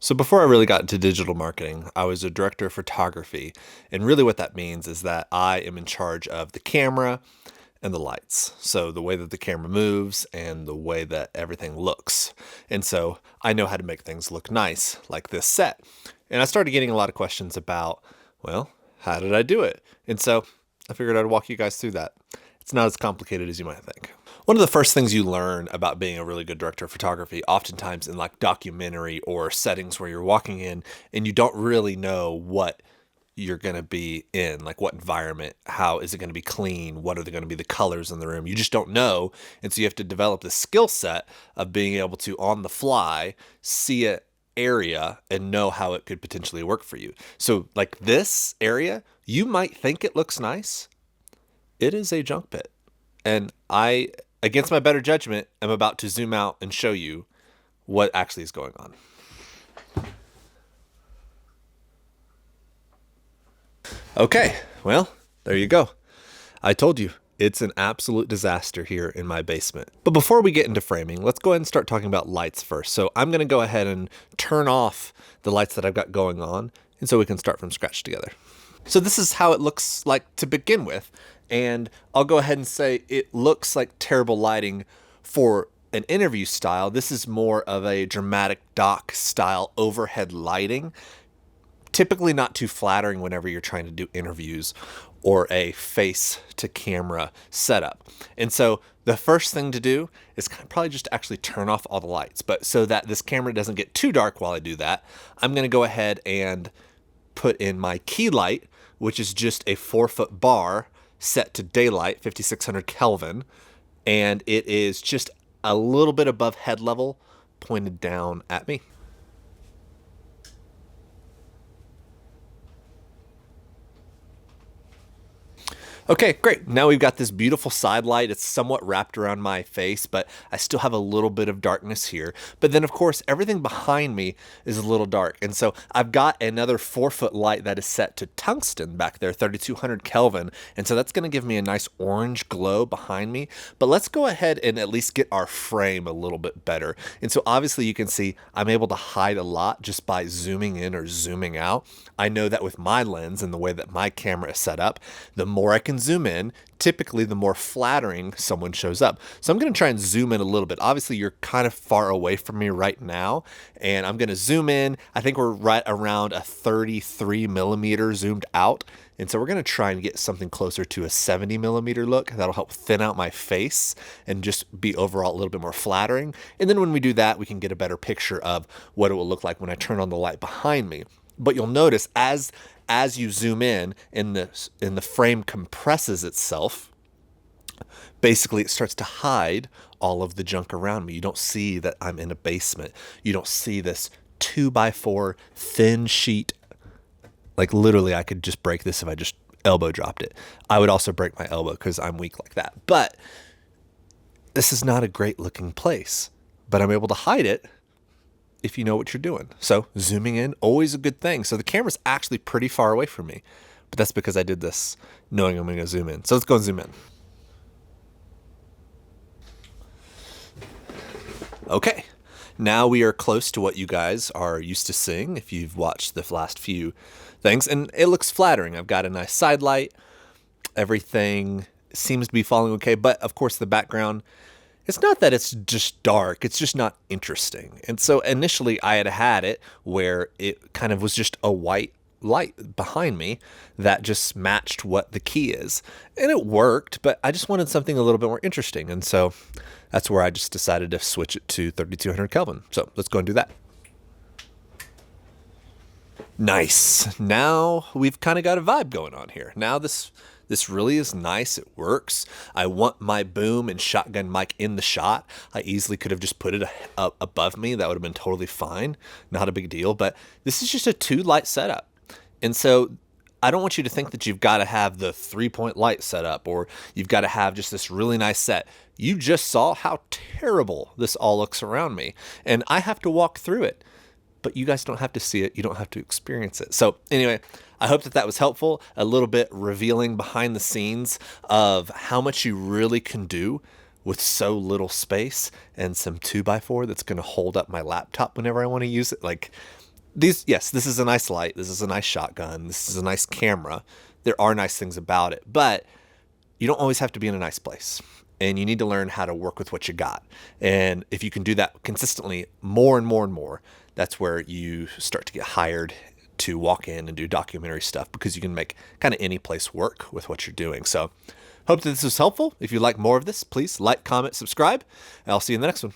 So before I really got into digital marketing, I was a director of photography. And really what that means is that I am in charge of the camera and the lights. So the way that the camera moves and the way that everything looks. And so I know how to make things look nice, like this set. And I started getting a lot of questions about, well, how did I do it? And so I figured I'd walk you guys through that. It's not as complicated as you might think. One of the first things you learn about being a really good director of photography, oftentimes in like documentary or settings where you're walking in and you don't really know what you're going to be in, like what environment, how is it going to be clean, what are going to be the colors in the room. You just don't know. And so you have to develop the skill set of being able to, on the fly, see an area and know how it could potentially work for you. So like this area, you might think it looks nice. It is a junk pit. And I, against my better judgment, am about to zoom out and show you what actually is going on. Okay, well, there you go. I told you, it's an absolute disaster here in my basement. But before we get into framing, let's go ahead and start talking about lights first. So I'm going to go ahead and turn off the lights that I've got going on, and so we can start from scratch together. So this is how it looks like to begin with. And I'll go ahead and say it looks like terrible lighting for an interview style. This is more of a dramatic doc style overhead lighting. Typically not too flattering whenever you're trying to do interviews or a face to camera setup. And so the first thing to do is probably just actually turn off all the lights. But so that this camera doesn't get too dark while I do that, I'm going to go ahead and put in my key light, which is just a 4-foot bar set to daylight, 5600 Kelvin. And it is just a little bit above head level, pointed down at me. Okay, great. Now we've got this beautiful side light. It's somewhat wrapped around my face, but I still have a little bit of darkness here. But then, of course, everything behind me is a little dark. And so I've got another 4-foot light that is set to tungsten back there, 3200 Kelvin. And so that's going to give me a nice orange glow behind me. But let's go ahead and at least get our frame a little bit better. And so obviously you can see I'm able to hide a lot just by zooming in or zooming out. I know that with my lens and the way that my camera is set up, the more I can zoom in, typically the more flattering someone shows up. So I'm going to try and zoom in a little bit. Obviously, you're kind of far away from me right now, and I'm going to zoom in. I think we're right around a 33 millimeter zoomed out. And so we're going to try and get something closer to a 70 millimeter look. That'll help thin out my face and just be overall a little bit more flattering. And then when we do that, we can get a better picture of what it will look like when I turn on the light behind me. But you'll notice as you zoom in the frame compresses itself, basically it starts to hide all of the junk around me. You don't see that I'm in a basement. You don't see this 2x4 thin sheet. Like literally I could just break this if I just elbow dropped it. I would also break my elbow because I'm weak like that. But this is not a great looking place, but I'm able to hide it if you know what you're doing. So zooming in, always a good thing. So the camera's actually pretty far away from me, but that's because I did this knowing I'm going to zoom in. So let's go and zoom in. Okay, now we are close to what you guys are used to seeing if you've watched the last few things, and it looks flattering. I've got a nice side light. Everything seems to be falling okay, but of course the background, it's not that it's just dark, it's just not interesting. And so initially I had it where it kind of was just a white light behind me that just matched what the key is. And it worked, but I just wanted something a little bit more interesting. And so that's where I just decided to switch it to 3200 Kelvin. So let's go and do that. Nice. Now we've kind of got a vibe going on here. Now this really is nice. It works. I want my boom and shotgun mic in the shot. I easily could have just put it above me. That would have been totally fine. Not a big deal, but this is just a 2-light setup. And so I don't want you to think that you've got to have the 3-point light set up or you've got to have just this really nice set. You just saw how terrible this all looks around me, and I have to walk through it. But you guys don't have to see it. You don't have to experience it. So anyway, I hope that was helpful. A little bit revealing behind the scenes of how much you really can do with so little space and some 2x4 that's going to hold up my laptop whenever I want to use it. Like Yes, this is a nice light. This is a nice shotgun. This is a nice camera. There are nice things about it, but you don't always have to be in a nice place. And you need to learn how to work with what you got. And if you can do that consistently more and more and more, that's where you start to get hired to walk in and do documentary stuff, because you can make kind of any place work with what you're doing. So hope that this was helpful. If you like more of this, please like, comment, subscribe, and I'll see you in the next one.